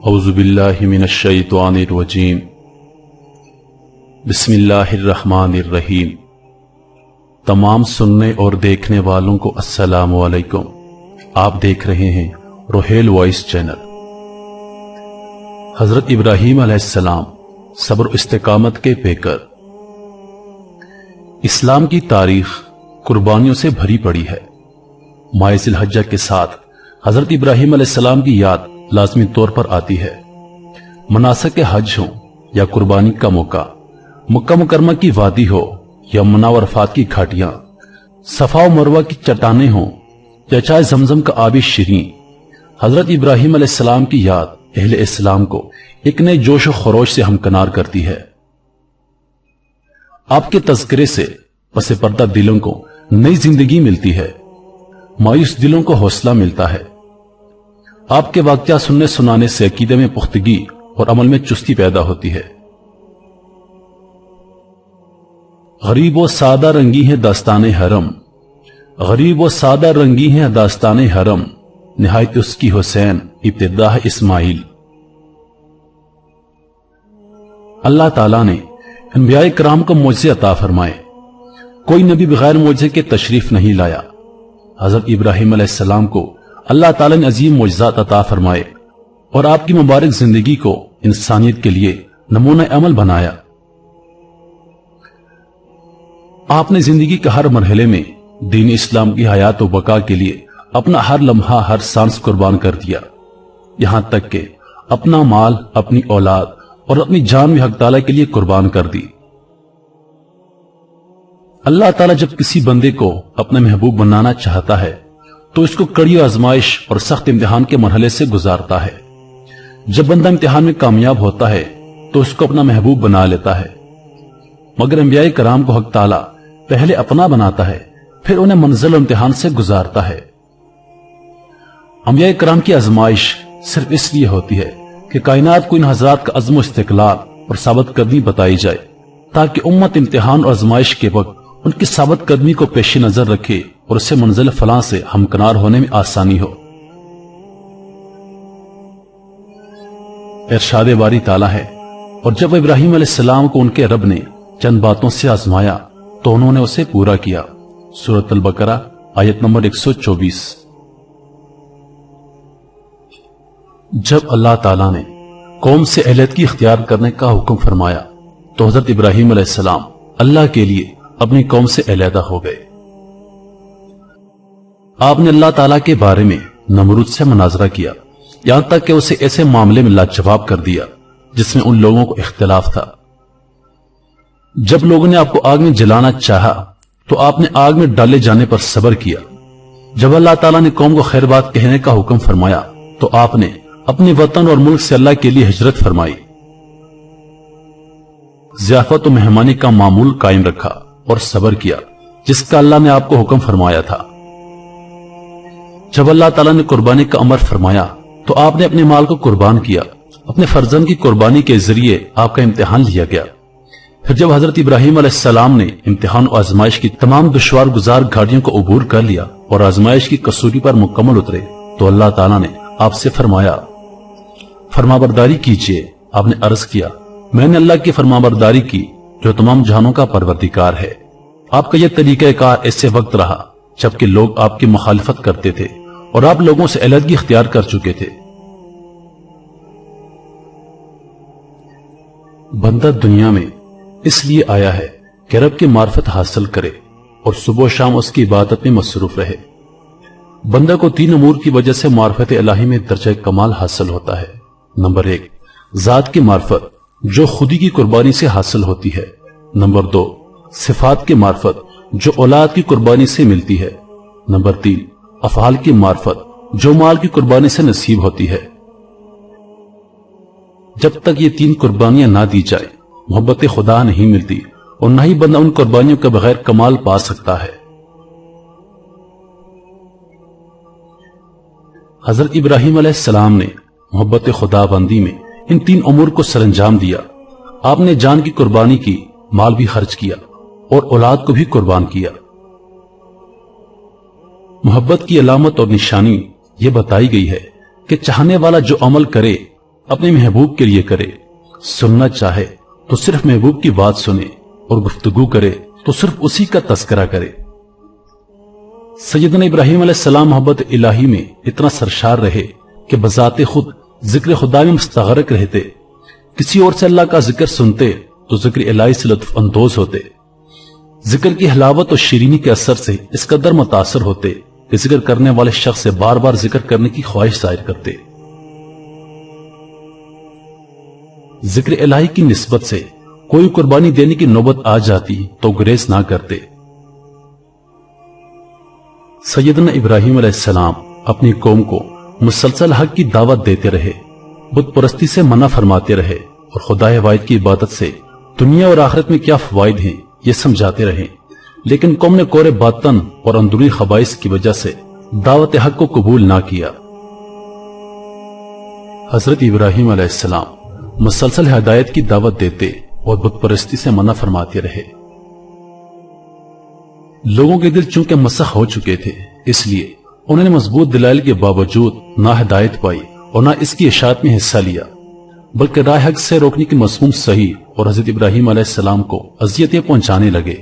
اعوذ باللہ من الشیطان الرجیم بسم اللہ الرحمن الرحیم۔ تمام سننے اور دیکھنے والوں کو السلام علیکم۔ آپ دیکھ رہے ہیں روحیل وائس چینل۔ حضرت ابراہیم علیہ السلام صبر و استقامت کے پیکر۔ اسلام کی تاریخ قربانیوں سے بھری پڑی ہے۔ ماہ ذی الحجہ کے ساتھ حضرت ابراہیم علیہ السلام کی یاد لازمی طور پر آتی ہے۔ مناسک حج ہوں یا قربانی کا موقع، مکہ مکرمہ کی وادی ہو یا منی و عرفات کی گھاٹیاں، صفا و مروہ کی چٹانیں ہوں یا چائے زمزم کا آبی شیریں، حضرت ابراہیم علیہ السلام کی یاد اہل اسلام کو ایک نئے جوش و خروش سے ہمکنار کرتی ہے۔ آپ کے تذکرے سے پس پردہ دلوں کو نئی زندگی ملتی ہے، مایوس دلوں کو حوصلہ ملتا ہے۔ آپ کے واقعہ سننے سنانے سے عقیدے میں پختگی اور عمل میں چستی پیدا ہوتی ہے۔ غریب و سادہ رنگی ہے داستان حرم، غریب و سادہ رنگی ہے داستان حرم، نہایت اس کی حسین ابتدا ہے اسماعیل۔ اللہ تعالیٰ نے انبیاء کرام کو معجزے عطا فرمائے، کوئی نبی بغیر معجزے کے تشریف نہیں لایا۔ حضرت ابراہیم علیہ السلام کو اللہ تعالیٰ نے عظیم معجزات عطا فرمائے اور آپ کی مبارک زندگی کو انسانیت کے لیے نمونہ عمل بنایا۔ آپ نے زندگی کے ہر مرحلے میں دین اسلام کی حیات و بقا کے لیے اپنا ہر لمحہ ہر سانس قربان کر دیا، یہاں تک کہ اپنا مال، اپنی اولاد اور اپنی جان بھی حق تعالیٰ کے لیے قربان کر دی۔ اللہ تعالیٰ جب کسی بندے کو اپنا محبوب بنانا چاہتا ہے تو اس کو کڑی آزمائش اور سخت امتحان کے مرحلے سے گزارتا ہے۔ جب بندہ امتحان میں کامیاب ہوتا ہے تو اس کو اپنا محبوب بنا لیتا ہے، مگر انبیاء کرام کو حق تعالیٰ پہلے اپنا بناتا ہے، پھر انہیں منزل و امتحان سے گزارتا ہے۔ انبیاء کرام کی آزمائش صرف اس لیے ہوتی ہے کہ کائنات کو ان حضرات کا عزم و استقلال اور ثابت قدمی بتائی جائے، تاکہ امت امتحان اور آزمائش کے وقت ان کی ثابت قدمی کو پیش نظر رکھے اور اسے منزل فلاں سے ہمکنار ہونے میں آسانی ہو۔ ارشاد باری تعالیٰ ہے، اور جب ابراہیم علیہ السلام کو ان کے رب نے چند باتوں سے آزمایا تو انہوں نے اسے پورا کیا۔ سورۃ البقرہ آیت نمبر 124۔ جب اللہ تعالیٰ نے قوم سے علیحدگی اختیار کرنے کا حکم فرمایا تو حضرت ابراہیم علیہ السلام اللہ کے لیے اپنی قوم سے علیحدہ ہو گئے۔ آپ نے اللہ تعالیٰ کے بارے میں نمرود سے مناظرہ کیا، یہاں تک کہ اسے ایسے معاملے میں لاجواب کر دیا جس میں ان لوگوں کو اختلاف تھا۔ جب لوگوں نے آپ کو آگ میں جلانا چاہا تو آپ نے آگ میں ڈالے جانے پر صبر کیا۔ جب اللہ تعالیٰ نے قوم کو خیر بات کہنے کا حکم فرمایا تو آپ نے اپنے وطن اور ملک سے اللہ کے لیے ہجرت فرمائی۔ ضیافت و مہمانی کا معمول قائم رکھا اور صبر کیا جس کا اللہ نے آپ کو حکم فرمایا تھا۔ جب اللہ تعالیٰ نے قربانی کا امر فرمایا تو آپ نے اپنے مال کو قربان کیا، اپنے فرزند کی قربانی کے ذریعے آپ کا امتحان لیا گیا۔ پھر جب حضرت ابراہیم علیہ السلام نے امتحان و آزمائش کی تمام دشوار گزار گھاٹیوں کو عبور کر لیا اور آزمائش کی کسوٹی پر مکمل اترے تو اللہ تعالیٰ نے آپ سے فرمایا، فرمانبرداری کیجیے۔ آپ نے عرض کیا، میں نے اللہ کی فرمانبرداری کی جو تمام جہانوں کا پروردگار ہے۔ آپ کا یہ طریقہ کار ایسے وقت رہا جبکہ لوگ آپ کی مخالفت کرتے تھے اور آپ لوگوں سے علیحدگی اختیار کر چکے تھے۔ بندہ دنیا میں اس لیے آیا ہے کہ رب کی معرفت حاصل کرے اور صبح و شام اس کی عبادت میں مصروف رہے۔ بندہ کو تین امور کی وجہ سے معرفت الہی میں درجہ کمال حاصل ہوتا ہے۔ نمبر 1، ذات کی معرفت جو خودی کی قربانی سے حاصل ہوتی ہے۔ نمبر 2، صفات کی معرفت جو اولاد کی قربانی سے ملتی ہے۔ نمبر 3، افعال کی معرفت جو مال کی قربانی سے نصیب ہوتی ہے۔ جب تک یہ تین قربانیاں نہ دی جائیں محبت خدا نہیں ملتی اور نہ ہی بندہ ان قربانیوں کے بغیر کمال پا سکتا ہے۔ حضرت ابراہیم علیہ السلام نے محبت خدا بندی میں ان تین امور کو سر انجام دیا۔ آپ نے جان کی قربانی کی، مال بھی خرچ کیا اور اولاد کو بھی قربان کیا۔ محبت کی علامت اور نشانی یہ بتائی گئی ہے کہ چاہنے والا جو عمل کرے اپنے محبوب کے لیے کرے، سننا چاہے تو صرف محبوب کی بات سنے اور گفتگو کرے تو صرف اسی کا تذکرہ کرے۔ سیدنا ابراہیم علیہ السلام محبت الہی میں اتنا سرشار رہے کہ بذات خود ذکر خدا میں مستغرق رہتے، کسی اور سے اللہ کا ذکر سنتے تو ذکر الہی سے لطف اندوز ہوتے، ذکر کی حلاوت اور شیرینی کے اثر سے اس قدر متاثر ہوتے کہ ذکر کرنے والے شخص سے بار بار ذکر کرنے کی خواہش ظاہر کرتے۔ ذکر الہی کی نسبت سے کوئی قربانی دینے کی نوبت آ جاتی تو گریز نہ کرتے۔ سیدنا ابراہیم علیہ السلام اپنی قوم کو مسلسل حق کی دعوت دیتے رہے، بت پرستی سے منع فرماتے رہے اور خدا واحد کی عبادت سے دنیا اور آخرت میں کیا فوائد ہیں یہ سمجھاتے رہے، لیکن قوم نے کور باطن اور اندرونی خبائث کی وجہ سے دعوت حق کو قبول نہ کیا۔ حضرت ابراہیم علیہ السلام مسلسل ہدایت کی دعوت دیتے اور بت پرستی سے منع فرماتے رہے۔ لوگوں کے دل چونکہ مسخ ہو چکے تھے، اس لیے انہوں نے مضبوط دلائل کے باوجود نہ ہدایت پائی اور نہ اس کی اشاعت میں حصہ لیا، بلکہ راہ حق سے روکنے کی مضمون صحیح اور حضرت ابراہیم علیہ السلام کو اذیتیں پہنچانے لگے۔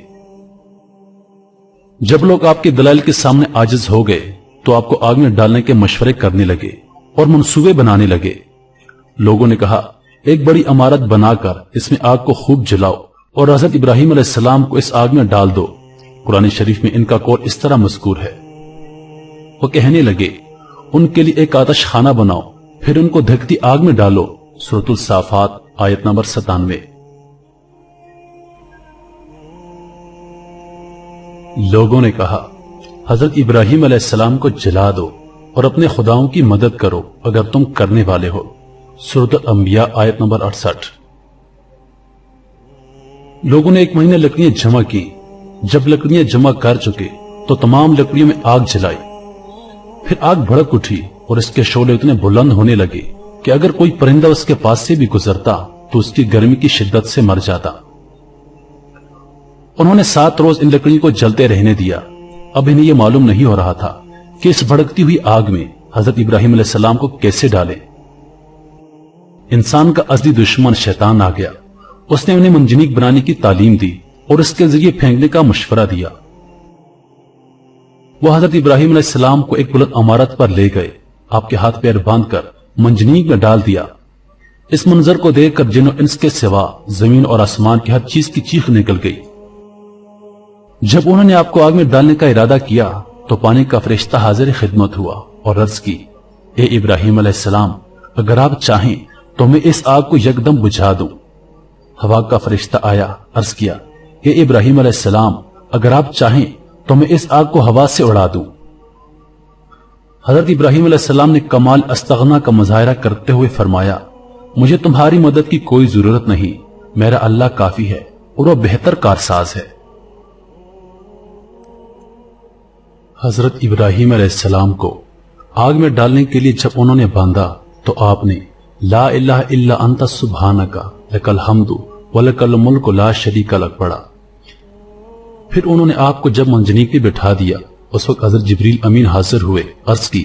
جب لوگ آپ کے دلائل کے سامنے عاجز ہو گئے تو آپ کو آگ میں ڈالنے کے مشورے کرنے لگے اور منصوبے بنانے لگے۔ لوگوں نے کہا ایک بڑی عمارت بنا کر اس میں آگ کو خوب جلاؤ اور حضرت ابراہیم علیہ السلام کو اس آگ میں ڈال دو۔ قرآن شریف میں ان کا قول اس طرح مذکور ہے، وہ کہنے لگے ان کے لیے ایک آتش خانہ بناؤ پھر ان کو دھکتی آگ میں ڈالو۔ سورۃ الصافات آیت نمبر 97۔ لوگوں نے کہا حضرت ابراہیم علیہ السلام کو جلا دو اور اپنے خداؤں کی مدد کرو اگر تم کرنے والے ہو۔ سورۃ الانبیاء آیت نمبر 68۔ لوگوں نے ایک مہینے لکڑیاں جمع کی، جب لکڑیاں جمع کر چکے تو تمام لکڑیوں میں آگ جلائی، پھر آگ بھڑک اٹھی اور اس کے شعلے اتنے بلند ہونے لگے کہ اگر کوئی پرندہ اس کے پاس سے بھی گزرتا تو اس کی گرمی کی شدت سے مر جاتا۔ انہوں نے 7 روز ان لکڑیوں کو جلتے رہنے دیا۔ اب انہیں یہ معلوم نہیں ہو رہا تھا کہ اس بھڑکتی ہوئی آگ میں حضرت ابراہیم علیہ السلام کو کیسے ڈالیں۔ انسان کا ازلی دشمن شیطان آ گیا، اس نے انہیں منجنیق بنانے کی تعلیم دی اور اس کے ذریعے پھینکنے کا مشورہ دیا۔ وہ حضرت ابراہیم علیہ السلام کو ایک بلند عمارت پر لے گئے، آپ کے ہاتھ پیر باندھ کر منجنیق میں ڈال دیا۔ اس منظر کو دیکھ کر جن و انس کے سوا زمین اور آسمان کی ہر چیز کی چیخ نکل گئی۔ جب انہوں نے آپ کو آگ میں ڈالنے کا ارادہ کیا تو پانی کا فرشتہ حاضر خدمت ہوا اور عرض کی اے ابراہیم علیہ السلام، اگر آپ چاہیں تو میں اس آگ کو یکدم بجھا دوں۔ ہوا کا فرشتہ آیا، عرض کیا اے ابراہیم علیہ السلام، اگر آپ چاہیں تو میں اس آگ کو ہوا سے اڑا دوں۔ حضرت ابراہیم علیہ السلام نے کمال استغنا کا مظاہرہ کرتے ہوئے فرمایا مجھے تمہاری مدد کی کوئی ضرورت نہیں، میرا اللہ کافی ہے اور وہ بہتر کارساز ہے۔ حضرت ابراہیم علیہ السلام کو آگ میں ڈالنے کے لیے جب انہوں نے باندھا تو آپ نے لا الہ الا انت سبحانک لک الحمد ولک الملک لا شریک لک پڑھا۔ پھر انہوں نے آپ کو جب منجنیق پہ بٹھا دیا، اس وقت حضرت جبریل امین حاضر ہوئے، عرض کی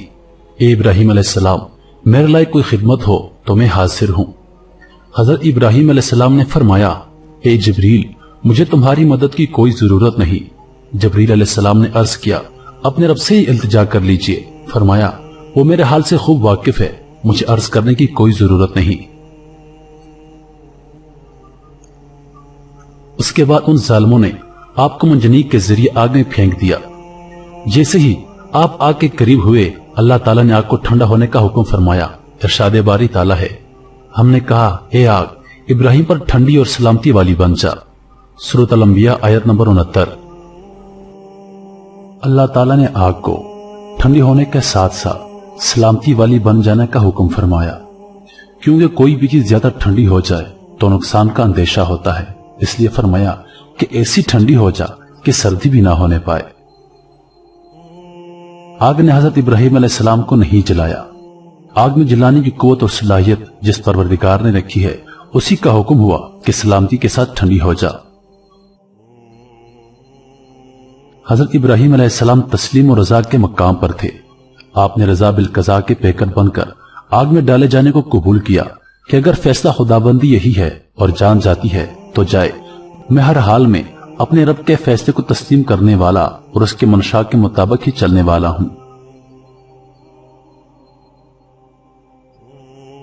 اے ابراہیم علیہ السلام، میرے لائق کوئی خدمت ہو تو میں حاضر ہوں۔ حضرت ابراہیم علیہ السلام نے فرمایا اے جبریل، مجھے تمہاری مدد کی کوئی ضرورت نہیں۔ جبریل علیہ السلام نے عرض کیا اپنے رب سے ہی التجا کر لیجئے۔ فرمایا وہ میرے حال سے خوب واقف ہے، مجھے عرض کرنے کی کوئی ضرورت نہیں۔ اس کے بعد ان ظالموں نے آپ کو منجنیق کے ذریعے آگ میں پھینک دیا۔ جیسے ہی آپ آگ کے قریب ہوئے، اللہ تعالیٰ نے آگ کو ٹھنڈا ہونے کا حکم فرمایا۔ ارشاد باری تعالیٰ ہے، ہم نے کہا اے آگ ابراہیم پر ٹھنڈی اور سلامتی والی بن جا۔ سورۃ الانبیاء آیت نمبر 69۔ اللہ تعالیٰ نے آگ کو ٹھنڈی ہونے کے ساتھ ساتھ سلامتی والی بن جانے کا حکم فرمایا، کیونکہ کوئی بھی چیز زیادہ ٹھنڈی ہو جائے تو نقصان کا اندیشہ ہوتا ہے، اس لیے فرمایا کہ ایسی ٹھنڈی ہو جا کہ سردی بھی نہ ہونے پائے۔ آگ نے حضرت ابراہیم علیہ السلام کو نہیں جلایا۔ آگ میں جلانے کی قوت اور صلاحیت جس پروردگار نے رکھی ہے، اسی کا حکم ہوا کہ سلامتی کے ساتھ ٹھنڈی ہو جا۔ حضرت ابراہیم علیہ السلام تسلیم و رضا کے مقام پر تھے۔ آپ نے رضا بالقضاء کے پیکر بن کر آگ میں ڈالے جانے کو قبول کیا، کہ اگر فیصلہ خدابندی یہی ہے اور جان جاتی ہے تو جائے، میں ہر حال میں اپنے رب کے فیصلے کو تسلیم کرنے والا اور اس کے منشا کے مطابق ہی چلنے والا ہوں۔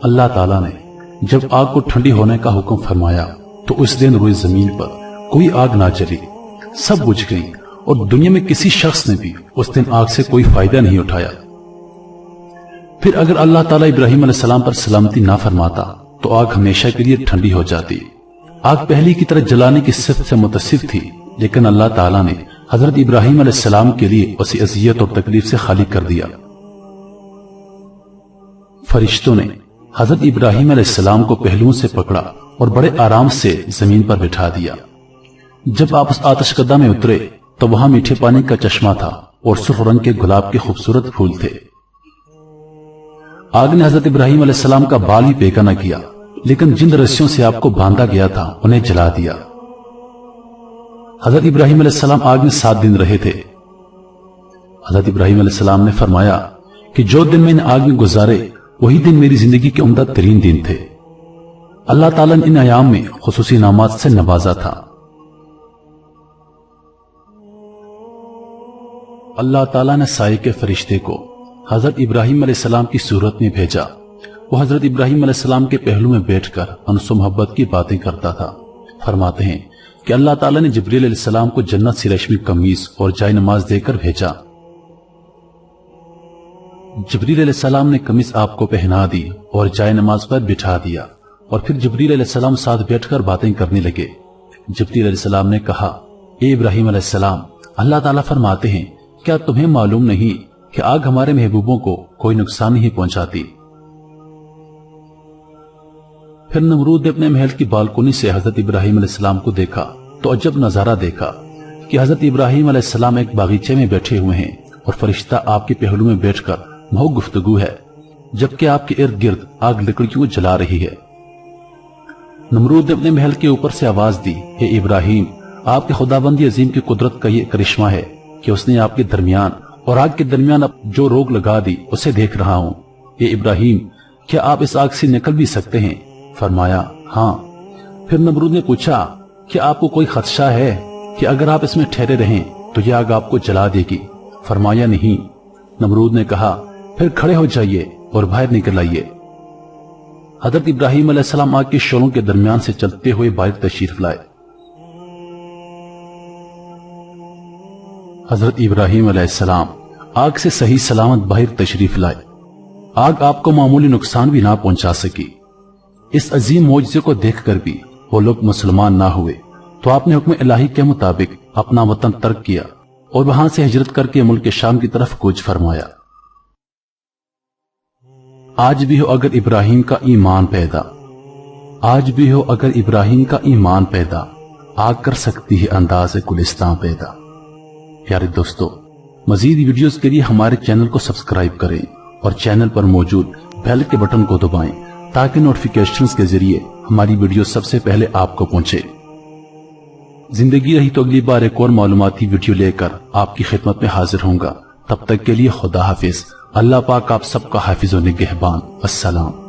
اللہ تعالیٰ نے جب آگ کو ٹھنڈی ہونے کا حکم فرمایا تو اس دن روئی زمین پر کوئی آگ نہ جلی، سب بجھ گئی، اور دنیا میں کسی شخص نے بھی اس دن آگ سے کوئی فائدہ نہیں اٹھایا۔ پھر اگر اللہ تعالیٰ ابراہیم علیہ السلام پر سلامتی نہ فرماتا تو آگ ہمیشہ کے لیے ٹھنڈی ہو جاتی۔ آگ پہلی کی طرح جلانے کی صفت سے متصف تھی، لیکن اللہ تعالیٰ نے حضرت ابراہیم علیہ السلام کے لیے اسے اذیت اور تکلیف سے خالی کر دیا۔ فرشتوں نے حضرت ابراہیم علیہ السلام کو پہلوؤں سے پکڑا اور بڑے آرام سے زمین پر بٹھا دیا۔ جب آپ اس آتش کدہ میں اترے تو وہاں میٹھے پانی کا چشمہ تھا اور سرخ رنگ کے گلاب کے خوبصورت پھول تھے۔ آگ نے حضرت ابراہیم علیہ السلام کا بال بھی بیگا نہ کیا، لیکن جن رسیوں سے آپ کو باندھا گیا تھا انہیں جلا دیا۔ حضرت ابراہیم علیہ السلام آگ میں 7 دن رہے تھے۔ حضرت ابراہیم علیہ السلام نے فرمایا کہ جو دن میں نے آگ میں گزارے وہی دن میری زندگی کے عمدہ ترین دن تھے۔ اللہ تعالیٰ نے ان ایام میں خصوصی انعامات سے نوازا تھا۔ اللہ تعالیٰ نے سائے کے فرشتے کو حضرت ابراہیم علیہ السلام کی صورت میں بھیجا۔ وہ حضرت ابراہیم علیہ السلام کے پہلو میں بیٹھ کر انس و محبت کی باتیں کرتا تھا۔ فرماتے ہیں کہ اللہ تعالیٰ نے جبریل علیہ السلام کو جنت سے ریشمی قمیص اور جائے نماز دے کر بھیجا۔ جبریل علیہ السلام نے قمیص آپ کو پہنا دی اور جائے نماز پر بٹھا دیا، اور پھر جبریل علیہ السلام ساتھ بیٹھ کر باتیں کرنے لگے۔ جبریل علیہ السلام نے کہا، اے ابراہیم علیہ السلام، اللہ تعالیٰ فرماتے ہیں کیا تمہیں معلوم نہیں کہ آگ ہمارے محبوبوں کو کوئی نقصان نہیں پہنچاتی؟ پھر نمرود نے اپنے محل کی بالکونی سے حضرت ابراہیم علیہ السلام کو دیکھا تو عجب نظارہ دیکھا کہ حضرت ابراہیم علیہ السلام ایک باغیچے میں بیٹھے ہوئے ہیں اور فرشتہ آپ کے پہلو میں بیٹھ کر محو گفتگو ہے، جبکہ آپ کے ارد گرد آگ لکڑیوں کو جلا رہی ہے۔ نمرود نے اپنے محل کے اوپر سے آواز دی، اے ابراہیم، آپ کے خداوندی عظیم کی قدرت کا یہ کرشمہ ہے کہ اس نے آپ کے درمیان اور آگ کے درمیان اب جو روک لگا دی اسے دیکھ رہا ہوں۔ اے ابراہیم، کیا آپ اس آگ سے نکل بھی سکتے ہیں؟ فرمایا، ہاں۔ پھر نمرود نے پوچھا کہ آپ کو کوئی خدشہ ہے کہ اگر آپ اس میں ٹھہرے رہیں تو یہ آگ آپ کو جلا دے گی؟ فرمایا، نہیں۔ نمرود نے کہا، پھر کھڑے ہو جائیے اور باہر نکل آئیے۔ حضرت ابراہیم علیہ السلام آگ کے شعلوں کے درمیان سے چلتے ہوئے باہر تشریف لائے۔ حضرت ابراہیم علیہ السلام آگ سے صحیح سلامت باہر تشریف لائے۔ آگ آپ کو معمولی نقصان بھی نہ پہنچا سکی۔ اس عظیم معجزے کو دیکھ کر بھی وہ لوگ مسلمان نہ ہوئے تو آپ نے حکم الہی کے مطابق اپنا وطن ترک کیا اور وہاں سے ہجرت کر کے ملک شام کی طرف کوچ فرمایا۔ آج بھی ہو اگر ابراہیم کا ایمان پیدا، آج بھی ہو اگر ابراہیم کا ایمان پیدا، آگ کر سکتی ہے انداز گلستان پیدا۔ پیارے دوستو، مزید ویڈیوز کے لیے ہمارے چینل کو سبسکرائب کریں اور چینل پر موجود بیل کے بٹن کو دبائیں تاکہ نوٹیفیکیشنز کے ذریعے ہماری ویڈیو سب سے پہلے آپ کو پہنچے۔ زندگی رہی تو اگلی بار ایک اور معلوماتی ویڈیو لے کر آپ کی خدمت میں حاضر ہوں گا۔ تب تک کے لیے خدا حافظ۔ اللہ پاک آپ سب کا حافظ و نگہبان۔ السلام۔